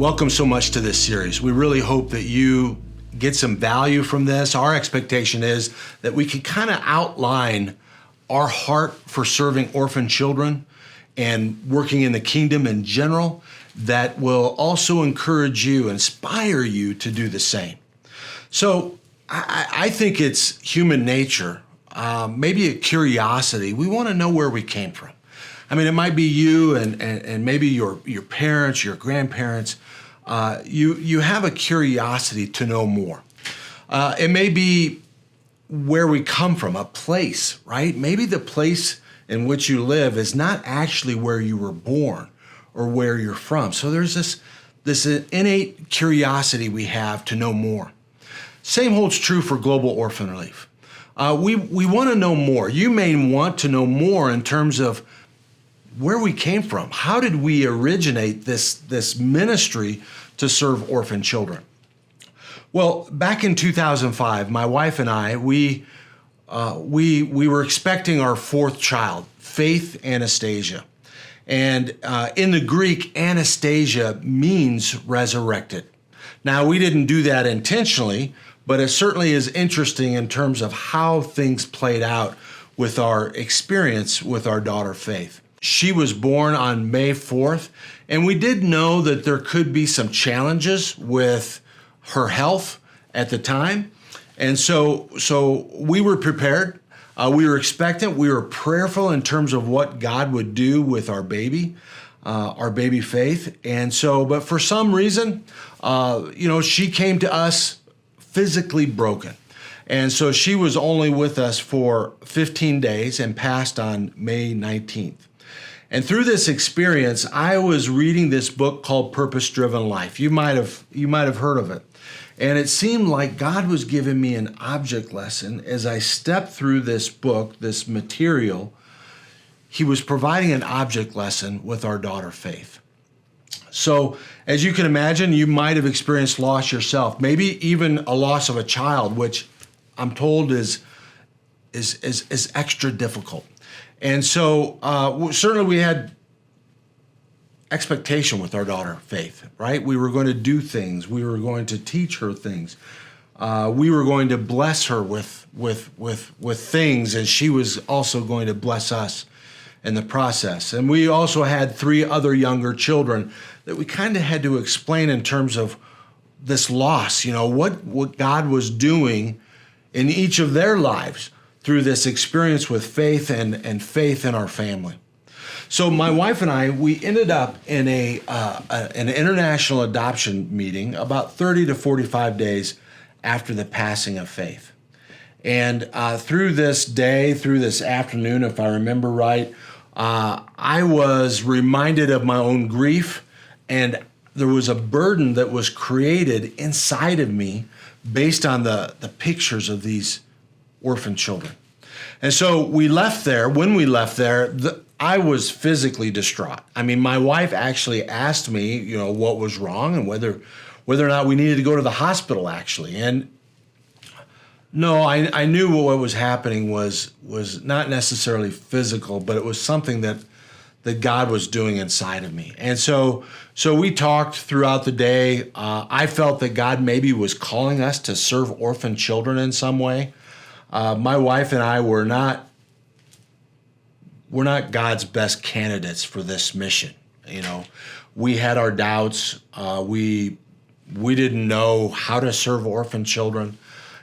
welcome so much to this series. We really hope that you get some value from this. Our expectation is that we can kind of outline our heart for serving orphan children and working in the kingdom in general that will also encourage you, inspire you to do the same. So I think it's human nature, maybe a curiosity. We want to know where we came from. I mean, it might be you and maybe your parents, your grandparents. You have a curiosity to know more. It may be where we come from, a place, right? Maybe the place in which you live is not actually where you were born or where you're from. So there's this innate curiosity we have to know more. Same holds true for Global Orphan Relief. We want to know more. You may want to know more in terms of where we came from. How did we originate this ministry to serve orphan children? Well, back in 2005, my wife and I, we were expecting our fourth child, Faith Anastasia. And in the Greek, Anastasia means resurrected. Now, we didn't do that intentionally, but it certainly is interesting in terms of how things played out with our experience with our daughter, Faith. She was born on May 4th, and we did know that there could be some challenges with her health at the time. And so we were prepared. We were expectant. We were prayerful in terms of what God would do with our baby Faith. And so, but for some reason, she came to us physically broken. And so she was only with us for 15 days and passed on May 19th. And through this experience, I was reading this book called Purpose Driven Life. You might have heard of it. And it seemed like God was giving me an object lesson as I stepped through this book, this material. He was providing an object lesson with our daughter, Faith. So as you can imagine, you might have experienced loss yourself, maybe even a loss of a child, which I'm told is extra difficult. And so certainly we had expectation with our daughter, Faith, right? We were going to do things. We were going to teach her things. We were going to bless her with things, and she was also going to bless us in the process. And we also had 3 other younger children that we kind of had to explain in terms of this loss, what God was doing in each of their lives through this experience with Faith and faith in our family. So my wife and I, we ended up in an international adoption meeting about 30 to 45 days after the passing of Faith. And through this afternoon, if I remember right, I was reminded of my own grief, and there was a burden that was created inside of me based on the pictures of these orphan children. And so we left there. When we left there, I was physically distraught. I mean, my wife actually asked me, what was wrong and whether or not we needed to go to the hospital, actually. And no, I knew what was happening was not necessarily physical, but it was something that God was doing inside of me. And so we talked throughout the day. I felt that God maybe was calling us to serve orphan children in some way. My wife and I were not God's best candidates for this mission. We had our doubts. We didn't know how to serve orphan children.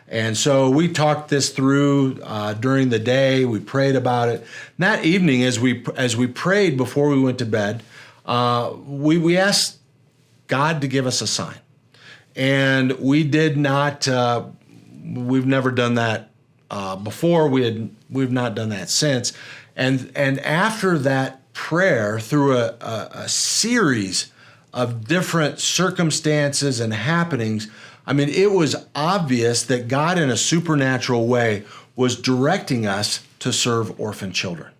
And so we talked this through during the day. We prayed about it. And that evening, as we prayed before we went to bed, we asked God to give us a sign. And we did not. We've never done that before. We've not done that since. And after that prayer, through a series of different circumstances and happenings, I mean, it was obvious that God in a supernatural way was directing us to serve orphan children.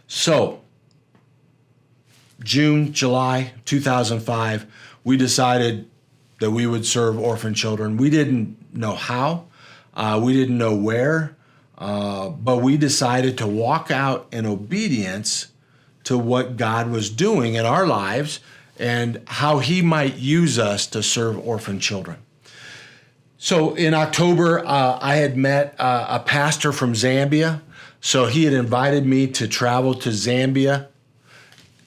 So, July 2005, we decided that we would serve orphan children. We didn't know how, we didn't know where, but we decided to walk out in obedience to what God was doing in our lives and how he might use us to serve orphan children. So in October, I had met a pastor from Zambia. So he had invited me to travel to Zambia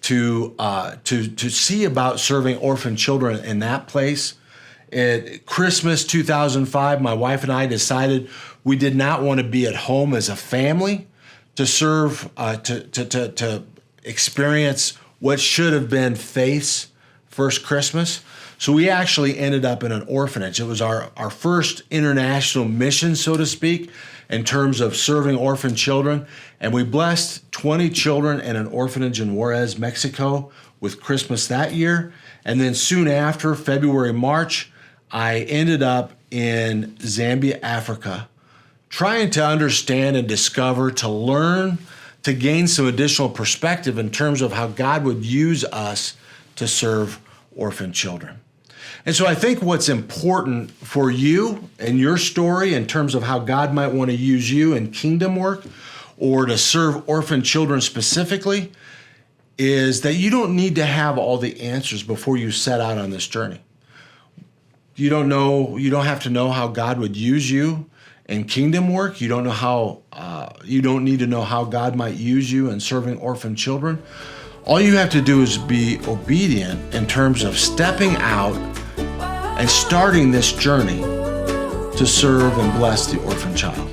to see about serving orphan children in that place. At Christmas 2005, my wife and I decided we did not want to be at home as a family to serve, to experience what should have been Faith's first Christmas. So we actually ended up in an orphanage. It was our first international mission, so to speak, in terms of serving orphan children. And we blessed 20 children in an orphanage in Juarez, Mexico with Christmas that year. And then soon after, February, March, I ended up in Zambia, Africa, trying to understand and discover, to learn, to gain some additional perspective in terms of how God would use us to serve orphan children. And so I think what's important for you and your story in terms of how God might want to use you in kingdom work or to serve orphan children specifically is that you don't need to have all the answers before you set out on this journey. You don't have to know how God would use you in kingdom work. You don't need to know how God might use you in serving orphan children. All you have to do is be obedient in terms of stepping out and starting this journey to serve and bless the orphan child.